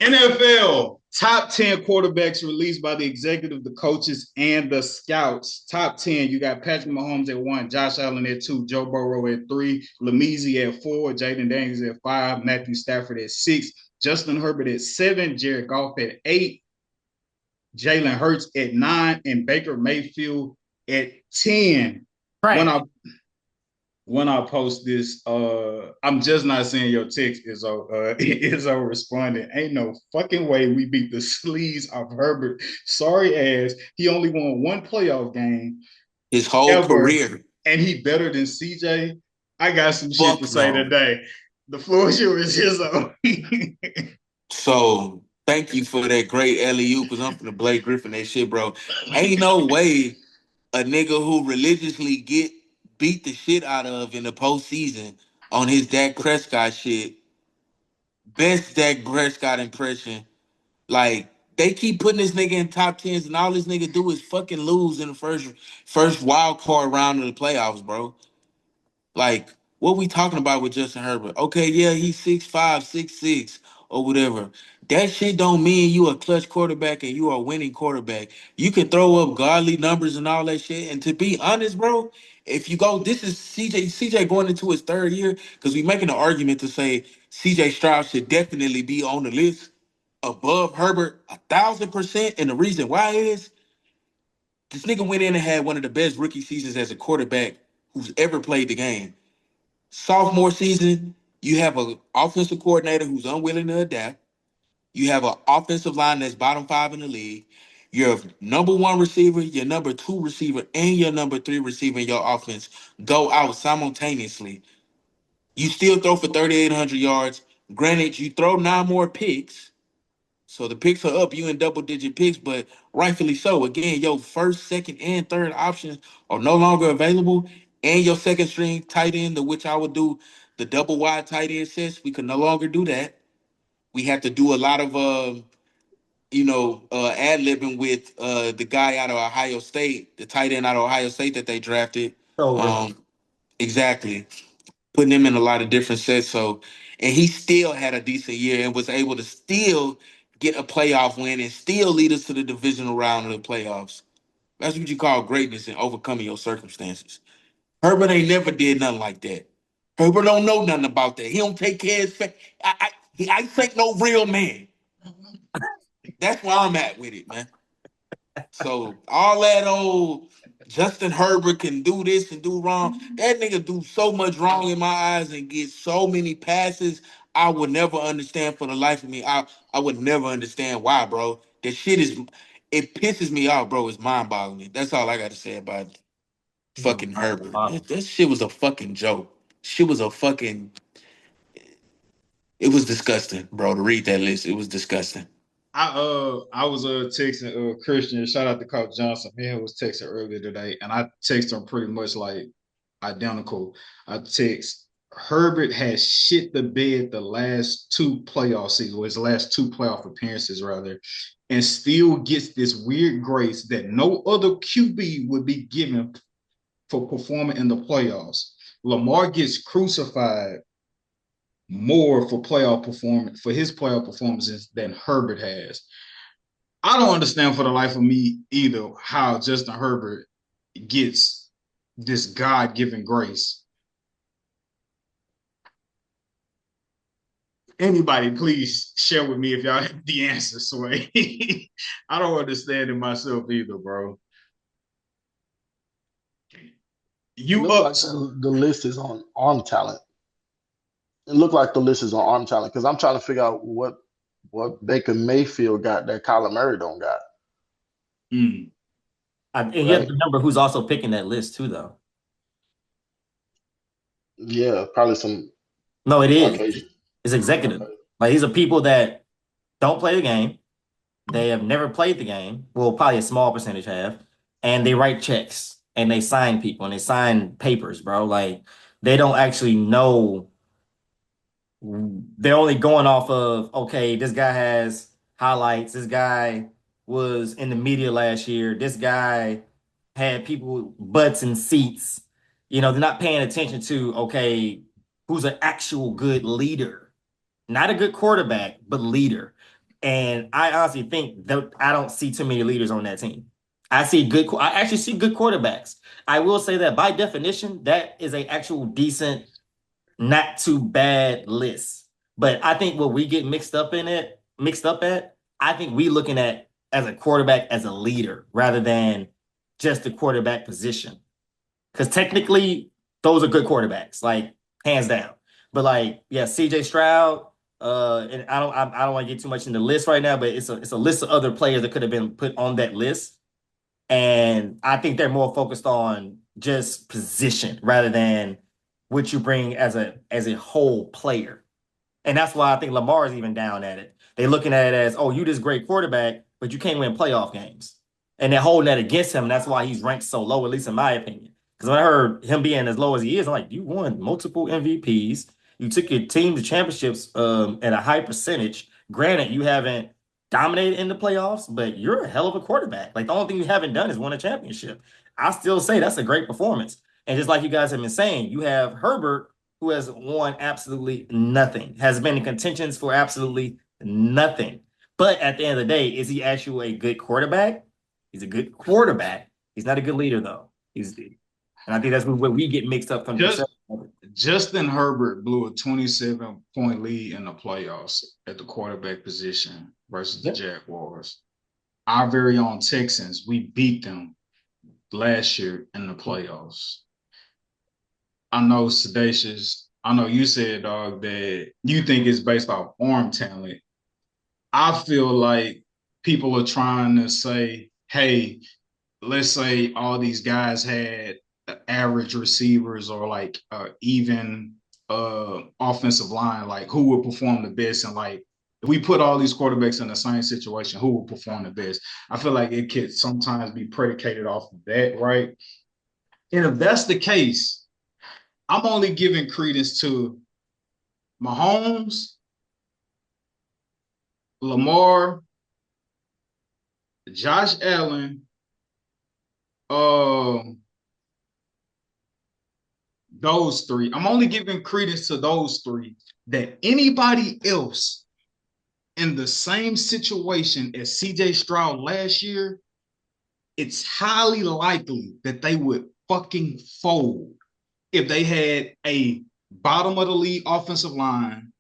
NFL top 10 quarterbacks released by the executive, the coaches, and the scouts. Top 10, you got Patrick Mahomes at 1, Josh Allen at 2, Joe Burrow at 3, Lameze at 4, Jaden Daniels at 5, Matthew Stafford at 6, Justin Herbert at 7, Jared Goff at 8, Jalen Hurts at 9, and Baker Mayfield at 10. When Trash. I when I post this, I'm just not saying your text is is responding. Ain't no fucking way we beat the sleaze of Herbert. Sorry ass. He only won one playoff game His whole ever, career. and he better than CJ. I got some shit to Fuck say no. today. The floor is yours, his own. So thank you for that great alley-oop because I'm finna Blake Griffin that shit, bro. Ain't no way a nigga who religiously get beat the shit out of in the postseason on his Dak Prescott shit, best Dak Prescott impression. Like they keep putting this nigga in top tens, and all this nigga do is fucking lose in the first wild card round of the playoffs, bro. Like, what we talking about with Justin Herbert? Okay, yeah, he's 6'5", 6'6", or whatever. That shit don't mean you a clutch quarterback and you are a winning quarterback. You can throw up godly numbers and all that shit. And to be honest, bro, if you go, this is CJ going into his third year, because we making an argument to say CJ Stroud should definitely be on the list above Herbert 1,000%. And the reason why is this nigga went in and had one of the best rookie seasons as a quarterback who's ever played the game. Sophomore season, you have an offensive coordinator who's unwilling to adapt. You have an offensive line that's bottom five in the league. Your number one receiver, your number two receiver, and your number three receiver in your offense go out simultaneously. You still throw for 3,800 yards. Granted, you throw 9 more picks, so the picks are up. You in double digit picks, but rightfully so. Again, your first, second, and third options are no longer available, and your second string tight end, to which I would do the double wide tight end sets. We can no longer do that. We have to do a lot of ad libbing with the guy out of Ohio State, the tight end out of Ohio State that they drafted. Over. Um, exactly, putting him in a lot of different sets. So, and he still had a decent year and was able to still get a playoff win and still lead us to the divisional round of the playoffs. That's what you call greatness and overcoming your circumstances. Herbert ain't never did nothing like that. Herbert don't know nothing about that. He don't take care of his I think no real man. That's where I'm at with it, man. So all that old Justin Herbert can do this and do wrong. That nigga do so much wrong in my eyes and get so many passes. I would never understand for the life of me. I would never understand why, bro. That shit is it pisses me off, bro. It's mind boggling. That's all I got to say about it. Fucking Herbert. That shit was a fucking joke. Shit was a fucking. It was disgusting, bro. To read that list, it was disgusting. I was texting Christian. Shout out to Coach Johnson. Man, was texting earlier today, and I texted him pretty much like identical. I text Herbert has shit the bed the last two playoff seasons, or his last two playoff appearances rather, and still gets this weird grace that no other QB would be given for performing in the playoffs. Lamar gets crucified more for playoff performance for his playoff performances than Herbert has. I don't understand for the life of me either how Justin Herbert gets this God-given grace. Anybody, please share with me if y'all have the answer, Sway. I don't understand it myself either, bro. It You looks up? like the list is on arm talent. It looked like the list is on arm talent because I'm trying to figure out what Baker Mayfield got that Kyler Murray don't got. Mm. And you have Right? to remember who's also picking that list too, though. Yeah, probably some No, it is. Caucasian. It's executive. Okay. Like these are people that don't play the game. They have never played the game. Well, probably a small percentage have, and they write checks and they sign people and they sign papers, bro. Like they don't actually know. They're only going off of, okay, this guy has highlights. This guy was in the media last year. This guy had people with butts and seats. They're not paying attention to, okay, who's an actual good leader, not a good quarterback, but leader. And I honestly think that I don't see too many leaders on that team. I actually see good quarterbacks. I will say that by definition, that is a actual decent, not too bad list. But I think what we get mixed up at, I think we looking at as a quarterback as a leader rather than just the quarterback position. Because technically, those are good quarterbacks, like hands down. But like, yeah, CJ Stroud, and I don't want to get too much in the list right now, but it's a list of other players that could have been put on that list. And I think they're more focused on just position rather than what you bring as a whole player. And that's why I think Lamar is even down at it. They're looking at it as, oh, you this great quarterback, but you can't win playoff games. And they're holding that against him. And that's why he's ranked so low, at least in my opinion. Because when I heard him being as low as he is, I'm like, you won multiple MVPs. You took your team to championships at a high percentage. Granted, you haven't dominated in the playoffs, but you're a hell of a quarterback. Like the only thing you haven't done is won a championship. I still say that's a great performance. And just like you guys have been saying, you have Herbert who has won absolutely nothing, has been in contentions for absolutely nothing. But at the end of the day, is he actually a good quarterback? He's a good quarterback. He's not a good leader, though. And I think that's where we get mixed up from Just perception of it. Justin Herbert blew a 27-point lead in the playoffs at the quarterback position versus the Yep. Jaguars. Our very own Texans, we beat them last year in the playoffs. I know Sedacious. I know you said, dog, that you think it's based off arm talent. I feel like people are trying to say, hey, let's say all these guys had average receivers or like even offensive line, like who would perform the best? And like if we put all these quarterbacks in the same situation, who will perform the best? I feel like it could sometimes be predicated off of that, right? And if that's the case, I'm only giving credence to Mahomes, Lamar, Josh Allen, uh, those three. I'm only giving credence to those three. That anybody else in the same situation as CJ Stroud last year, it's highly likely that they would fucking fold if they had a bottom of the league offensive line.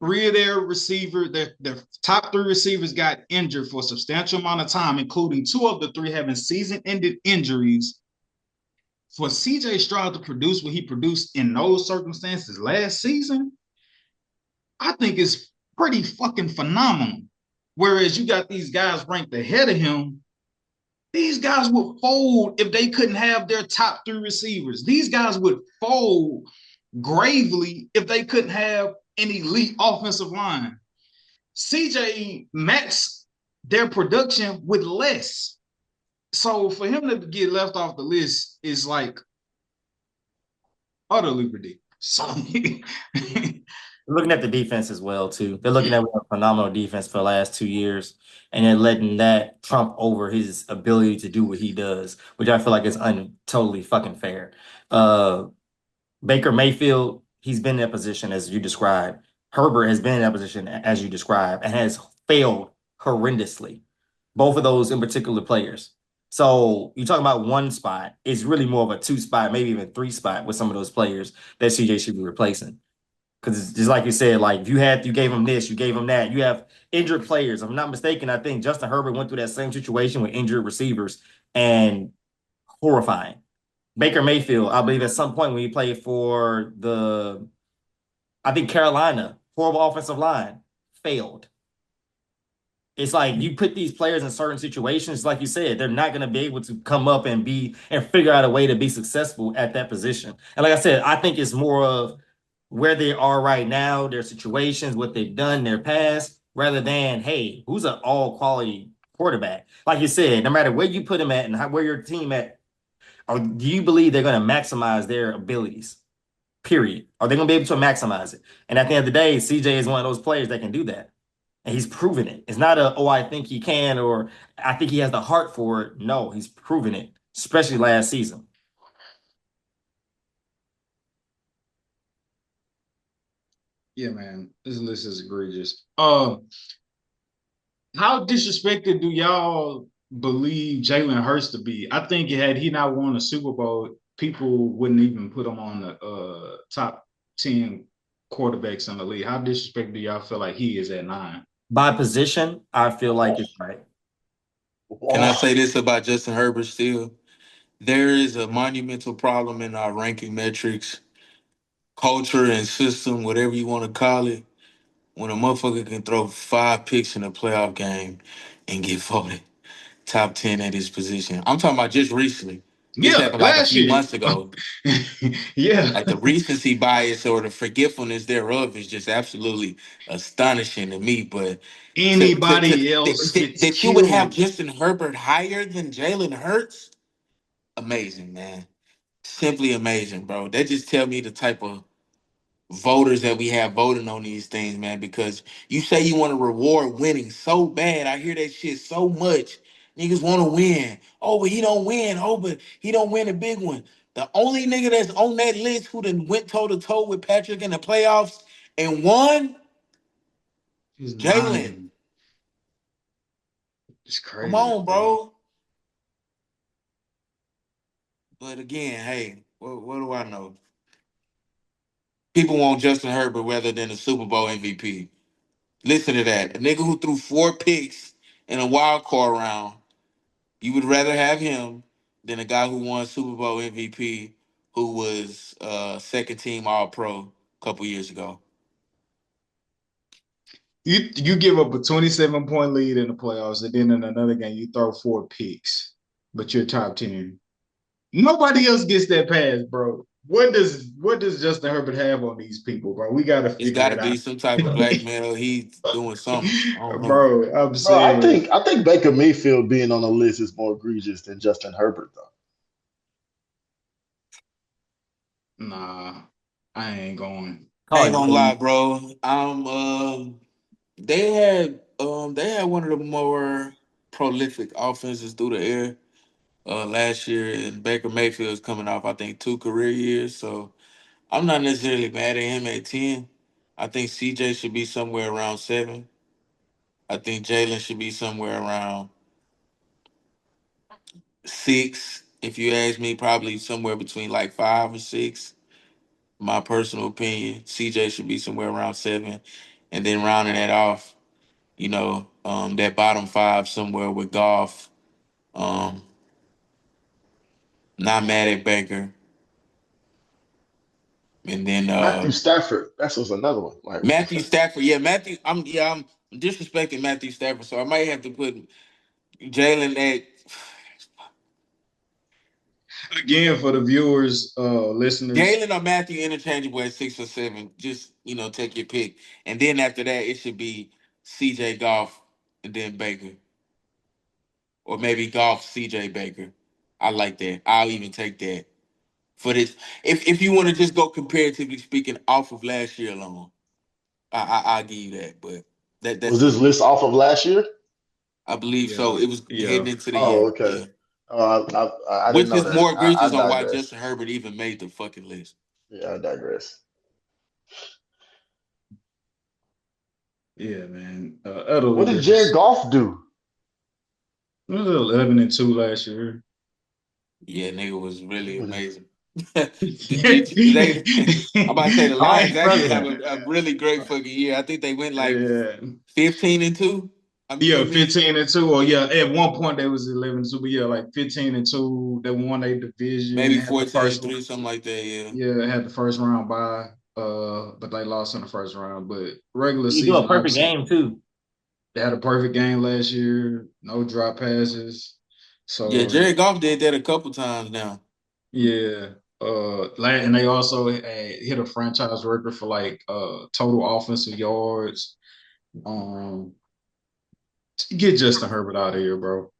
Three of their receivers, their top three receivers got injured for a substantial amount of time, including two of the three having season-ended injuries. For CJ Stroud to produce what he produced in those circumstances last season, I think it's pretty fucking phenomenal. Whereas you got these guys ranked ahead of him, these guys would fold if they couldn't have their top three receivers. These guys would fold gravely if they couldn't have an elite offensive line. CJ maxed their production with less. So for him to get left off the list is like utterly ridiculous. So Looking at the defense as well, too. They're looking at a phenomenal defense for the last 2 years, and they're letting that trump over his ability to do what he does, which I feel like is totally fucking fair. Baker Mayfield, he's been in that position as you described. Herbert has been in that position as you described and has failed horrendously. Both of those in particular players. So you talk about one spot, it's really more of a two spot, maybe even three spot with some of those players that CJ should be replacing. Because it's just like you said, like you gave him this, you gave him that. You have injured players. If I'm not mistaken, I think Justin Herbert went through that same situation with injured receivers and horrifying. Baker Mayfield, I believe at some point when he played for I think Carolina, horrible offensive line, failed. It's like you put these players in certain situations, like you said, they're not going to be able to come up and figure out a way to be successful at that position. And like I said, I think it's more of where they are right now, their situations, what they've done in their past, rather than, hey, who's an all quality quarterback? Like you said, no matter where you put them at and where your team at, or do you believe they're going to maximize their abilities? Period. Are they going to be able to maximize it? And at the end of the day, CJ is one of those players that can do that. And he's proven it. It's not oh, I think he can, or I think he has the heart for it. No, he's proven it, especially last season. yeah, man, this list is egregious. How disrespected do y'all believe Jalen Hurts to be? I think had he not won a Super Bowl, people wouldn't even put him on the top 10 quarterbacks in the league. How disrespected do y'all feel like he is at 9? By position, I feel like Oh, it's right. Can I oh. say this about Justin Herbert still? There is a monumental problem in our ranking metrics, culture and system, whatever you want to call it, when a motherfucker can throw 5 picks in a playoff game and get voted top 10 at his position. I'm talking about just recently. This Yeah, happened like a last few year. months ago. Yeah. Like the recency bias or the forgetfulness thereof is just absolutely astonishing to me. But Anybody else gets that you would have killed. Justin Herbert higher than Jalen Hurts, amazing, man. Simply amazing, bro. That just tell me the type of voters that we have voting on these things, man. Because you say you want to reward winning so bad. I hear that shit so much. Niggas want to win. Oh, but he don't win. Oh, but he don't win a big one. The only nigga that's on that list who done went toe to toe with Patrick in the playoffs and won, He's Jalen. 9. It's Come crazy, on, bro. bro. But again, hey, what do I know? People want Justin Herbert rather than a Super Bowl MVP. Listen to that. A nigga who threw 4 picks in a wild card round. You would rather have him than a guy who won Super Bowl MVP who was second team All Pro a couple years ago. You give up a 27-point lead in the playoffs, and then in another game you throw 4 picks, but you're top 10. Nobody else gets that pass, bro. What does Justin Herbert have on these people, bro? We gotta It's figure got to it out. be some type of blackmail. He's doing something. I don't know. Bro, I'm Bro, I saying, think I think Baker Mayfield being on the list is more egregious than Justin Herbert, though. nah, I ain't going. I Call ain't it gonna lie, Jalen. bro. They had one of the more prolific offenses through the air last year, and Baker Mayfield's coming off, I think, 2 career years. So I'm not necessarily mad at him at 10. I think CJ should be somewhere around 7. I think Jalen should be somewhere around 6. If you ask me, probably somewhere between like 5 or 6. My personal opinion, CJ should be somewhere around 7, and then rounding that off, that bottom 5 somewhere with golf. Um, not mad at Baker, and then Matthew Stafford, that was another one. Like, Matthew Stafford. Yeah, I'm disrespecting Matthew Stafford, so I might have to put Jalen at Again, for the viewers, listeners, Jalen or Matthew interchangeable at 6 or 7. Just take your pick, and then after that, it should be CJ Golf and then Baker, or maybe Golf CJ Baker. I like that. I'll even take that for this. If you want to just go comparatively speaking off of last year alone, I'll give you that. But was that's this me. list off of last year? I believe so. yeah, It was yeah. heading into the Oh, year. okay. Yeah. I didn't Which know is that. more egregious I on why digress. Justin Herbert even made the fucking list. Yeah, I digress. Yeah, man. What Utterly did Jared disrespectful. Goff do? It was 11-2 last year. Yeah, nigga was really What amazing. I'm about to say the Always Lions actually have struggling. a really great fucking year. I think they went like Yeah. 15-2. Yeah, I mean, 15-2, or yeah, at one point they was 11-2, but yeah, like 15-2. They won a division, maybe had the first one. 14-3, something like that. Yeah. Yeah, had the first round bye, but they lost in the first round. But regular You do a season, perfect obviously, game too. they had a perfect game last year, no drop passes. Yeah, So Jared Goff did that a couple times now. yeah, and they also hit a franchise record for like total offensive yards. Um, get Justin Herbert out of here, bro.